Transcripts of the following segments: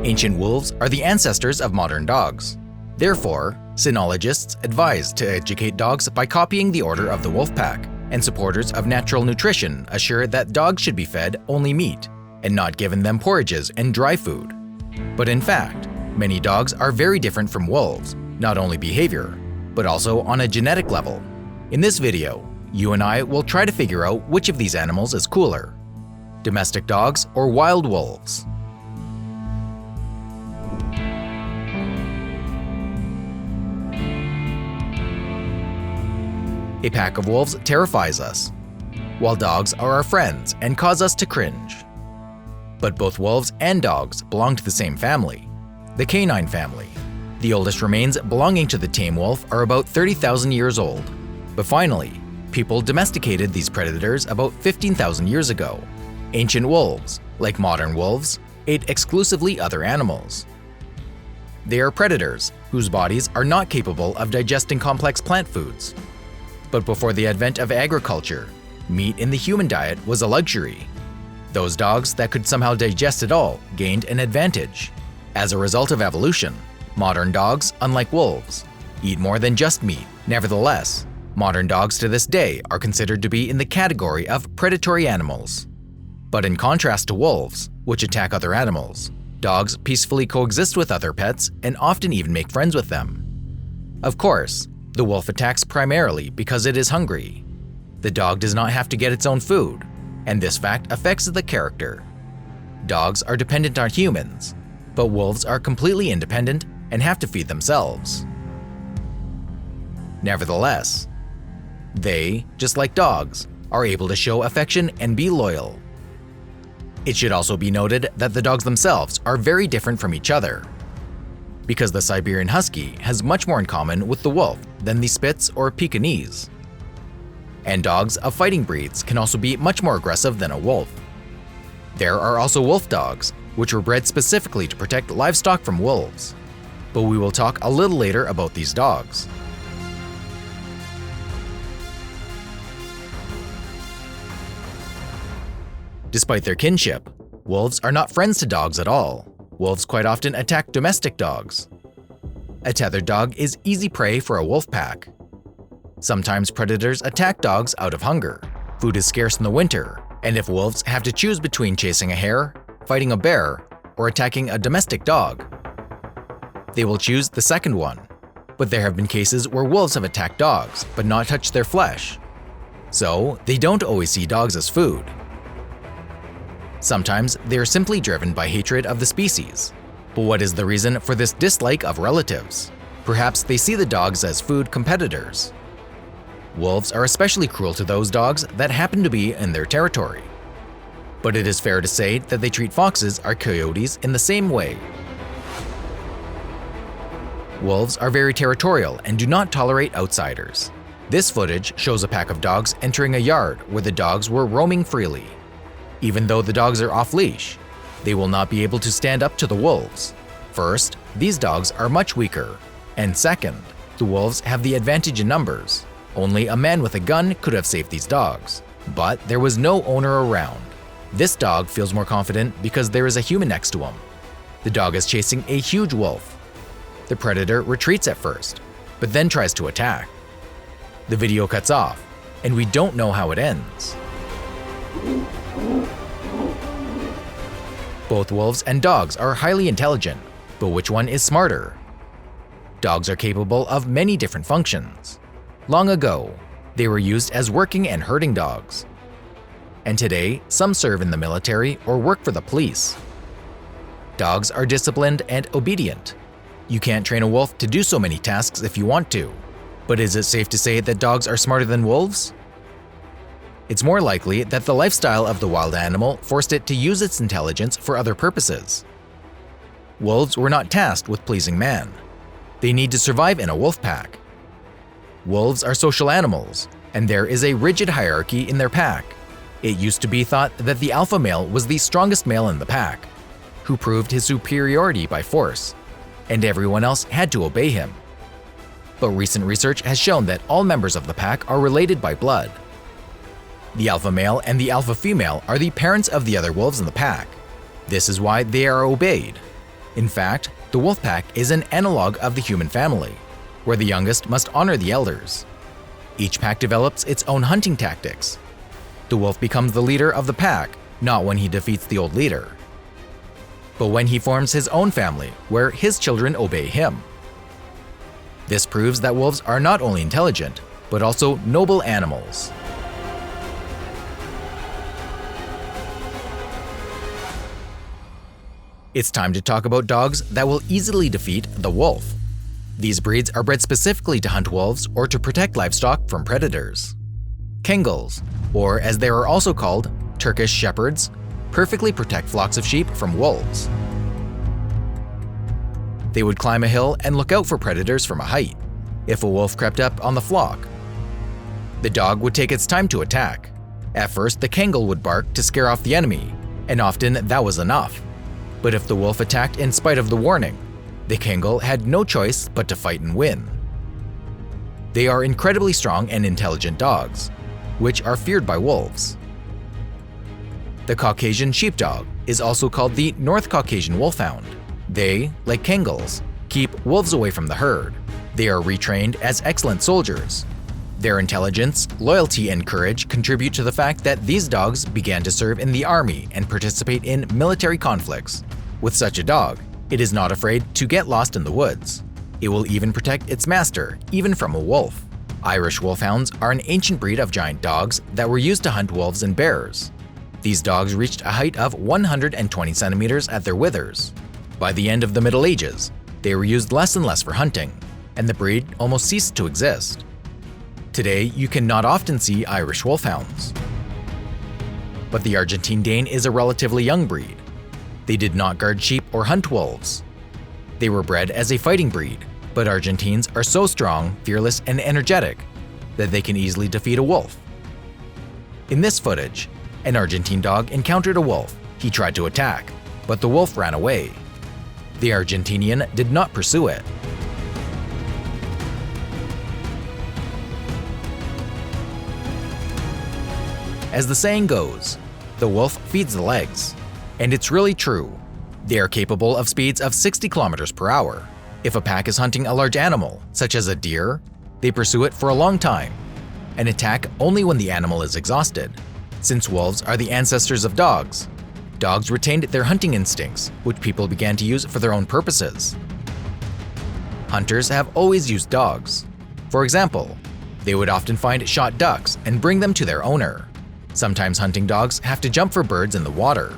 Ancient wolves are the ancestors of modern dogs. Therefore, cynologists advise to educate dogs by copying the order of the wolf pack, and supporters of natural nutrition assure that dogs should be fed only meat and not given them porridges and dry food. But in fact, many dogs are very different from wolves, not only behavior, but also on a genetic level. In this video, you and I will try to figure out which of these animals is cooler: domestic dogs or wild wolves. A pack of wolves terrifies us, while dogs are our friends and cause us to cringe. But both wolves and dogs belong to the same family, the canine family. The oldest remains belonging to the tame wolf are about 30,000 years old. But finally, people domesticated these predators about 15,000 years ago. Ancient wolves, like modern wolves, ate exclusively other animals. They are predators whose bodies are not capable of digesting complex plant foods. But before the advent of agriculture, meat in the human diet was a luxury. Those dogs that could somehow digest it all gained an advantage. As a result of evolution, modern dogs, unlike wolves, eat more than just meat. Nevertheless, modern dogs to this day are considered to be in the category of predatory animals. But in contrast to wolves, which attack other animals, dogs peacefully coexist with other pets and often even make friends with them. Of course, the wolf attacks primarily because it is hungry. The dog does not have to get its own food, and this fact affects the character. Dogs are dependent on humans, but wolves are completely independent and have to feed themselves. Nevertheless, they, just like dogs, are able to show affection and be loyal. It should also be noted that the dogs themselves are very different from each other, because the Siberian Husky has much more in common with the wolf than the Spitz or Pekingese. And dogs of fighting breeds can also be much more aggressive than a wolf. There are also Wolfdogs, which were bred specifically to protect livestock from wolves. But we will talk a little later about these dogs. Despite their kinship, wolves are not friends to dogs at all. Wolves quite often attack domestic dogs. A tethered dog is easy prey for a wolf pack. Sometimes predators attack dogs out of hunger. Food is scarce in the winter, and if wolves have to choose between chasing a hare, fighting a bear, or attacking a domestic dog, they will choose the second one. But there have been cases where wolves have attacked dogs but not touched their flesh. So they don't always see dogs as food. Sometimes they are simply driven by hatred of the species. But what is the reason for this dislike of relatives? Perhaps they see the dogs as food competitors. Wolves are especially cruel to those dogs that happen to be in their territory. But it is fair to say that they treat foxes or coyotes in the same way. Wolves are very territorial and do not tolerate outsiders. This footage shows a pack of dogs entering a yard where the dogs were roaming freely. Even though the dogs are off-leash, they will not be able to stand up to the wolves. First, these dogs are much weaker, and second, the wolves have the advantage in numbers. Only a man with a gun could have saved these dogs, but there was no owner around. This dog feels more confident because there is a human next to him. The dog is chasing a huge wolf. The predator retreats at first, but then tries to attack. The video cuts off, and we don't know how it ends. Both wolves and dogs are highly intelligent, but which one is smarter? Dogs are capable of many different functions. Long ago, they were used as working and herding dogs. And today, some serve in the military or work for the police. Dogs are disciplined and obedient. You can't train a wolf to do so many tasks if you want to. But is it safe to say that dogs are smarter than wolves? It's more likely that the lifestyle of the wild animal forced it to use its intelligence for other purposes. Wolves were not tasked with pleasing man. They need to survive in a wolf pack. Wolves are social animals, and there is a rigid hierarchy in their pack. It used to be thought that the alpha male was the strongest male in the pack, who proved his superiority by force, and everyone else had to obey him. But recent research has shown that all members of the pack are related by blood. The alpha male and the alpha female are the parents of the other wolves in the pack. This is why they are obeyed. In fact, the wolf pack is an analog of the human family, where the youngest must honor the elders. Each pack develops its own hunting tactics. The wolf becomes the leader of the pack, not when he defeats the old leader, but when he forms his own family, where his children obey him. This proves that wolves are not only intelligent, but also noble animals. It's time to talk about dogs that will easily defeat the wolf. These breeds are bred specifically to hunt wolves or to protect livestock from predators. Kengels, or as they are also called, Turkish shepherds, perfectly protect flocks of sheep from wolves. They would climb a hill and look out for predators from a height. If a wolf crept up on the flock, the dog would take its time to attack. At first, the Kengel would bark to scare off the enemy, and often that was enough. But if the wolf attacked in spite of the warning, the Kengel had no choice but to fight and win. They are incredibly strong and intelligent dogs, which are feared by wolves. The Caucasian sheepdog is also called the North Caucasian Wolfhound. They, like Kengels, keep wolves away from the herd. They are retrained as excellent soldiers. Their intelligence, loyalty, and courage contribute to the fact that these dogs began to serve in the army and participate in military conflicts. With such a dog, it is not afraid to get lost in the woods. It will even protect its master, even from a wolf. Irish Wolfhounds are an ancient breed of giant dogs that were used to hunt wolves and bears. These dogs reached a height of 120 centimeters at their withers. By the end of the Middle Ages, they were used less and less for hunting, and the breed almost ceased to exist. Today, you can not often see Irish Wolfhounds. But the Argentine Dane is a relatively young breed. They did not guard sheep or hunt wolves. They were bred as a fighting breed, but Argentines are so strong, fearless, and energetic that they can easily defeat a wolf. In this footage, an Argentine dog encountered a wolf. He tried to attack, but the wolf ran away. The Argentinian did not pursue it. As the saying goes, the wolf feeds the legs. And it's really true. They are capable of speeds of 60 kilometers per hour. If a pack is hunting a large animal, such as a deer, they pursue it for a long time and attack only when the animal is exhausted. Since wolves are the ancestors of dogs, dogs retained their hunting instincts, which people began to use for their own purposes. Hunters have always used dogs. For example, they would often find shot ducks and bring them to their owner. Sometimes hunting dogs have to jump for birds in the water.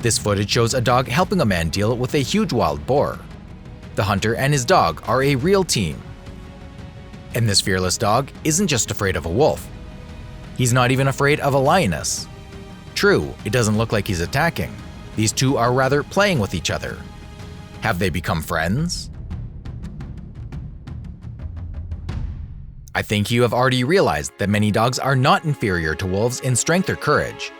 This footage shows a dog helping a man deal with a huge wild boar. The hunter and his dog are a real team. And this fearless dog isn't just afraid of a wolf. He's not even afraid of a lioness. True, it doesn't look like he's attacking. These two are rather playing with each other. Have they become friends? I think you have already realized that many dogs are not inferior to wolves in strength or courage.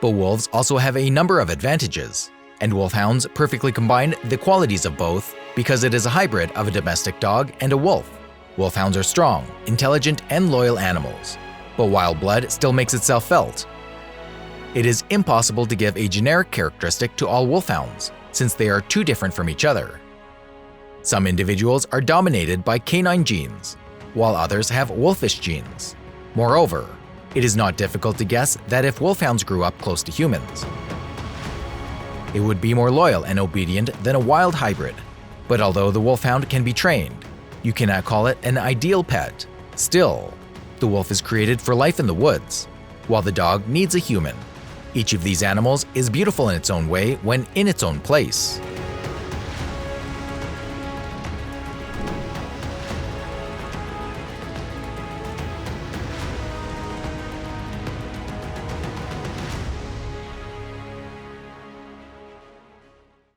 But wolves also have a number of advantages, and wolfhounds perfectly combine the qualities of both because it is a hybrid of a domestic dog and a wolf. Wolfhounds are strong, intelligent, and loyal animals, but wild blood still makes itself felt. It is impossible to give a generic characteristic to all wolfhounds, since they are too different from each other. Some individuals are dominated by canine genes, while others have wolfish genes. Moreover, it is not difficult to guess that if wolfhounds grew up close to humans, it would be more loyal and obedient than a wild hybrid. But although the wolfhound can be trained, you cannot call it an ideal pet. Still, the wolf is created for life in the woods, while the dog needs a human. Each of these animals is beautiful in its own way when in its own place.